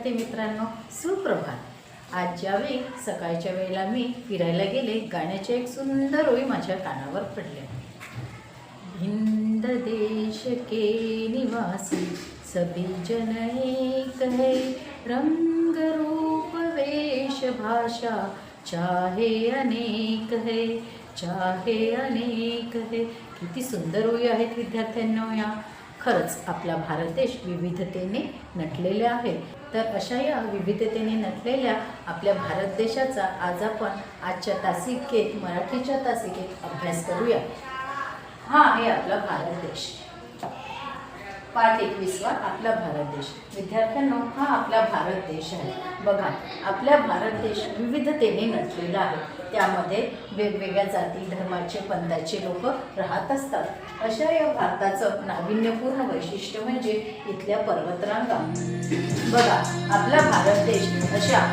विद्यार्थी मित्रांनो, सुप्रभात। आज ज्यावेळी सकाळच्या वेळेला मी फिरायला गेले, गाण्याचे एक सुंदर ओळी माझ्या कानावर पडल्या। हिंद देश के निवासी सभी जन एक है, रंग रूप वेश भाषा चाहे अनेक है, चाहे अनेक है। किती सुंदर ओळी आहेत विद्यार्थ्यांनो या। खरंच आपला भारत देश विविधतेने नटलेला आहे। तर अशा या विविधतेने नटलेल्या आपल्या भारत देशाचा आज आपण आजच्या तासिकेत मराठीच्या तासिकेत अभ्यास करूया। हा आहे आपला भारत देश। पाठ 21 आपला भारत देश। विद्यार्थ्यांनो, हा आपला भारत देश आहे। बघा, आपला भारत देश विविधतेने नटलेला आहे। त्यामध्ये वेगवेगळ्या जाती धर्माचे पंथाचे लोक राहत असतात। अशा या भारताचं नाविन्यपूर्ण वैशिष्ट्य म्हणजे इथल्या पर्वतरांगा। बघा, आपला भारत देश अशा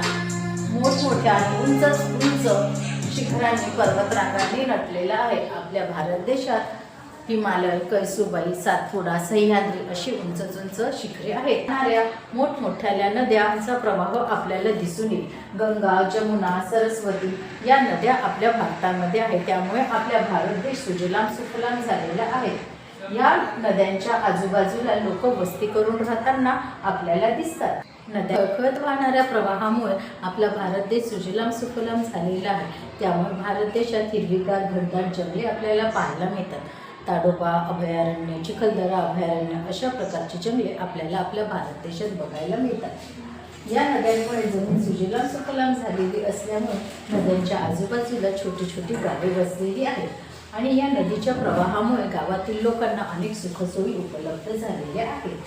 मोठमोठ्या उंच उंच शिखरांनी पर्वतरांगांनी नटलेला आहे। आपल्या भारत देशात हिमालय, कैसूबाई, सातपुडा, सह्याद्री अशी उंच उंच शिखरे आहेत। मोठमोठ्या नद्यांचा प्रवाह आपल्याला दिसून येईल। गंगा, जमुना, सरस्वती या नद्या आपल्या भारतामध्ये आहेत। त्यामुळे आपल्या भारत देश सुजलाम सुफलाम झालेला आहे। या नद्यांच्या आजूबाजूला लोक वस्ती करून राहताना आपल्याला दिसतात। नद्या खळखळत वाहणाऱ्या प्रवाहामुळे आपला भारत देश सुजलाम सुफलाम झालेला आहे। त्यामुळे भारत देशात हिरवीगार घनदाट जंगले आपल्याला पाहायला मिळतात। ताडोबा अभयारण्य, चिखलदरा अभयारण्य अशा प्रकारची जंगले आपल्याला आपल्या भारत देशात बघायला मिळतात। या नद्यांमुळे जमीन सुजलाम सुफलाम झालेली असल्यामुळे नद्यांच्या आजूबाजूला छोटी छोटी गावे वसलेली आहेत आणि या नदीच्या प्रवाहामुळे गावातील लोकांना अनेक सुखसोयी उपलब्ध झालेल्या आहेत।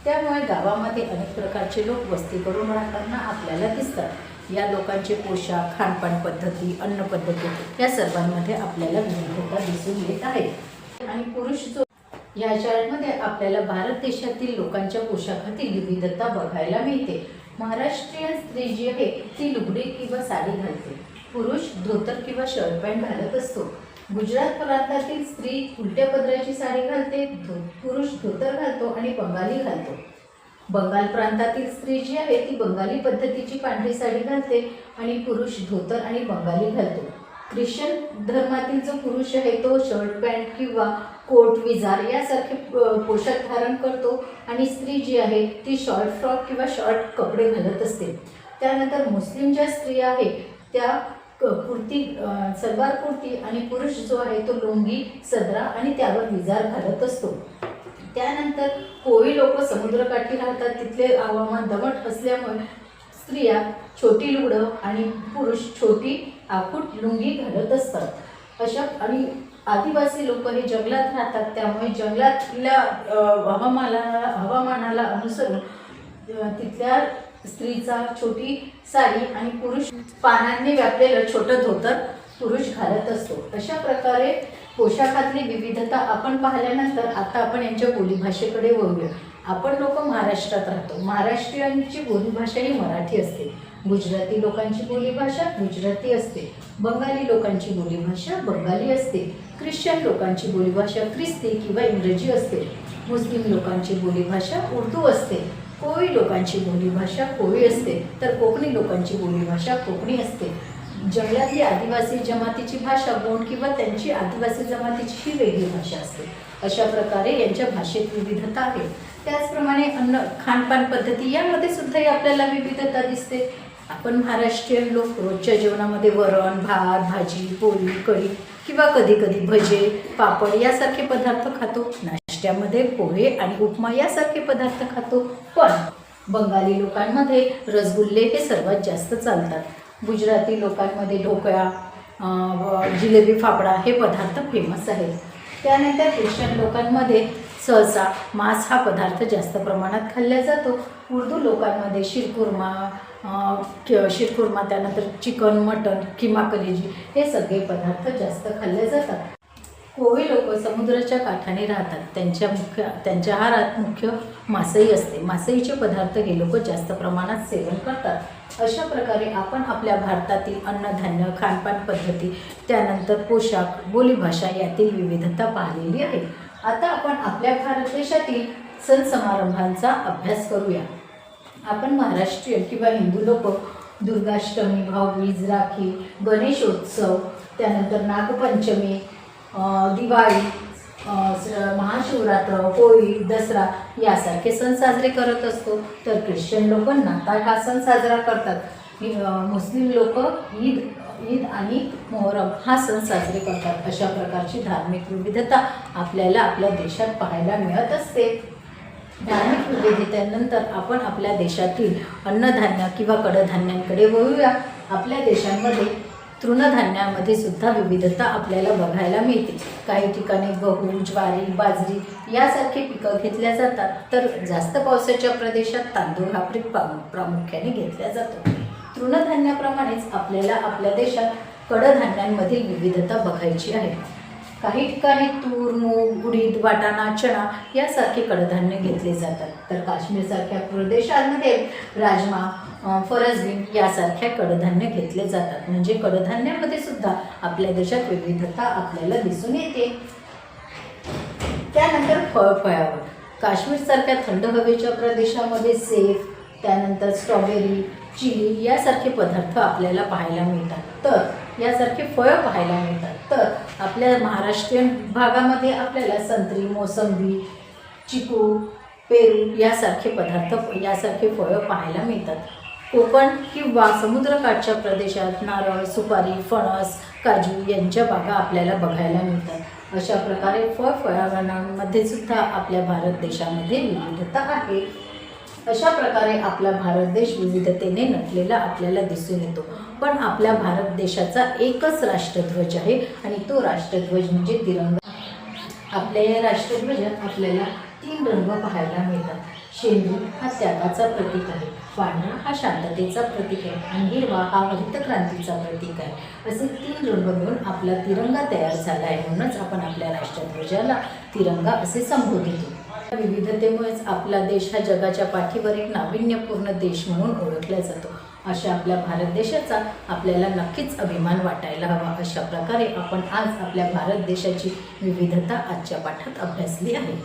त्यामुळे गावामध्ये अनेक प्रकारचे लोक वस्ती करून राहताना आपल्याला दिसतात। या लोकांचे पोशाख, खानपान पद्धती, अन्न पद्धती या सर्वांमध्ये आपल्याला विविधता दिसून येत आहे। आणि पुरुष जो या चार्टमध्ये आपल्याला भारत देशातील लोकांच्या पोशाखातील विविधता बघायला मिळते। महाराष्ट्रीयन स्त्री जी आहे ती लुगडी किंवा साडी घालते। पुरुष धोतर किंवा शर्ट पॅन्ट घालत असतो। गुजरात प्रांतातील स्त्री उलट्या पदराची साडी घालते, पुरुष धोतर घालतो आणि बंगाली घालतो। बंगाल प्रांतातील स्त्री जी आहे ती बंगाली पद्धतीची पांढरी साडी घालते आणि पुरुष धोतर आणि बंगाली घालतो। ख्रिश्चन धर्मातील जो पुरुष आहे तो शर्ट पॅन्ट किंवा कोट विजार यासारखे पोशाख धारण करतो आणि स्त्री जी आहे ती शॉर्ट फ्रॉक किंवा शॉर्ट कपडे घालत असते। त्यानंतर मुस्लिम ज्या स्त्रिया आहेत त्या कुर्ती, सलवार कुर्ती आणि पुरुष जो आहे तो लुंगी, सदरा आणि त्यावर विजार घालत असतो। त्यानंतर कोळी लोक समुद्रकाठी राहतात। तिथले हवामान दमट असल्यामुळे स्त्रिया छोटी लुगडं आणि पुरुष छोटी आखूट लुंगी घालत असतात। अशा आणि आदिवासी लोक हे जंगलात राहतात। त्यामुळे जंगलातल्या हवामानाला अनुसरून तिथल्या स्त्रीचा छोटी साडी आणि पुरुष पानांनी व्यापलेलं छोटं धोतर पुरुष घालत असतो। अशा प्रकारे पोशाखातली विविधता आपण पाहिल्यानंतर आता आपण यांच्या बोलीभाषेकडे वळूया। आपण लोक महाराष्ट्रात राहतो। महाराष्ट्रीयांची बोलीभाषा ही मराठी असते। गुजराती लोकांची बोलीभाषा गुजराती असते। बंगाली लोकांची बोलीभाषा बंगाली असते। ख्रिश्चन लोकांची बोलीभाषा ख्रिस्ती किंवा इंग्रजी असते। मुस्लिम लोकांची बोलीभाषा उर्दू असते। कोळी लोकांची बोलीभाषा कोळी असते, तर कोकणी लोकांची बोलीभाषा कोकणी असते। जंगलातली आदिवासी जमातीची भाषा गोंड किंवा त्यांची आदिवासी जमातीची ही वेगळी भाषा असते। अशा प्रकारे यांच्या भाषेत विविधता आहे। त्याचप्रमाणे अन्न खानपान पद्धती यामध्ये सुद्धा आपल्याला विविधता दिसते। आपण महाराष्ट्रीयन लोक रोजच्या जेवणामध्ये वरण, भात, भाजी, पोळी, कढी किंवा कधी कधी भजे, पापड यासारखे पदार्थ खातो। नाश्त्यामध्ये पोहे आणि उपमा यासारखे पदार्थ खातो। पण बंगाली लोकांमध्ये रसगुल्ले हे सर्वात जास्त चालतात। गुजराती लोकांमध्ये ढोकळा, जिलेबी, फाफडा हे पदार्थ फेमस आहेत। त्यानंतर ख्रिश्चन लोकांमध्ये सहसा मांस हा पदार्थ जास्त प्रमाणात खाल्ला जातो। उर्दू लोकांमध्ये शिरखुर्मा, त्यानंतर चिकन, मटन, किमा कलेजी हे सगळे पदार्थ जास्त खाल्ले जातात। कोळी लोक समुद्राच्या काठाने राहतात। त्यांच्या आहारात मुख्य मासळी असते। मासळीचे पदार्थ हे लोक जास्त प्रमाणात सेवन करतात। अशा प्रकारे आपण आपल्या भारतातील अन्नधान्य, खानपान पद्धती, त्यानंतर पोशाख, बोलीभाषा यातील विविधता पाहिलेली आहे। आता आपण आपल्या भारत देशातील सण समारंभांचा अभ्यास करूया। आपण महाराष्ट्रीयन किंवा हिंदू लोक दुर्गाष्टमी, भाऊबीज, राखी, गणेशोत्सव, त्यानंतर नागपंचमी, दिवाळी, महाशिवरात्र, होळी, दसरा यासारखे सण साजरे करत असतो. तर ख्रिश्चन लोक नाताळ हा सण साजरा करतात. मुस्लिम लोक ईद आणि मोहरम हा सण साजरे करतात. अशा प्रकारची धार्मिक विविधता आपल्याला आपल्या देशात पाहायला मिळत असते. धार्मिक विविधतेनंतर आपण आपल्या देशातील अन्नधान्य किंवा कडधान्यांकडे वळूया. आपल्या देशांमध्ये तृणधान्यामध्ये सुद्धा विविधता आपल्याला बघायला मिळते. काही ठिकाणी गहू, ज्वारी, बाजरी यासारखे पिकं घेतल्या जातात, तर जास्त पावसाच्या प्रदेशात तांदूळ हा पीक प्रामुख्याने घेतला जातो. तृणधान्याप्रमाणेच आपल्याला आपल्या देशात कडधान्यांमधील विविधता बघायची आहे. काही ठिकाणी तूर, मूग, उडीद, वाटाणा, चणा यासारखे कडधान्य घेतले जातात. तर काश्मीरसारख्या प्रदेशांमध्ये राजमा, फरसबीन यासारख्या कडधान्य घेतले जातात. म्हणजे कडधान्यामध्ये सुद्धा आपल्या देशात विविधता आपल्याला दिसून येते. त्यानंतर फळावर काश्मीरसारख्या थंड हवेच्या प्रदेशामध्ये सेब, त्यानंतर स्ट्रॉबेरी, चिली यासारखे पदार्थ आपल्याला पाहायला मिळतात. तर यासारखे फळं पाहायला मिळतात. तर आपल्या महाराष्ट्रीयन भागामध्ये आपल्याला संत्री, मोसंबी, चिकू, पेरू यासारखे पदार्थ, यासारखे फळं पाहायला मिळतात. कोकण किंवा समुद्रकाठच्या प्रदेशात नारळ, सुपारी, फणस, काजू यांच्या बागा आपल्याला बघायला मिळतात. अशा प्रकारे फळांमध्ये सुद्धा आपल्या भारत देशामध्ये विविधता आहे. अशा प्रकारे आपला भारत देश विविधतेने नटलेला आपल्याला दिसून येतो. पण आपल्या भारत देशाचा एकच राष्ट्रध्वज आहे आणि तो राष्ट्रध्वज म्हणजे तिरंगा. आपल्या या राष्ट्रध्वजात आपल्याला 3 रंग पाहायला मिळतात. शेंदूर हा त्यागाचा प्रतीक आहे, पांढरा हा शांततेचा प्रतीक आहे आणि हिरवा हा हरितक्रांतीचा प्रतीक आहे. असे 3 रंग मिळून आपला तिरंगा तयार झाला आहे. म्हणूनच आपण आपल्या राष्ट्रध्वजाला तिरंगा असे संबोधितो. विविधतेमुळेच आपला देश हा जगाच्या पाठीवर एक नाविन्यपूर्ण देश म्हणून ओळखला जातो. अशा आपल्या भारत देशाचा आपल्याला नक्कीच अभिमान वाटायला हवा. अशा प्रकारे आपण आज आपल्या भारत देशाची विविधता आजच्या पाठात अभ्यासली आहे.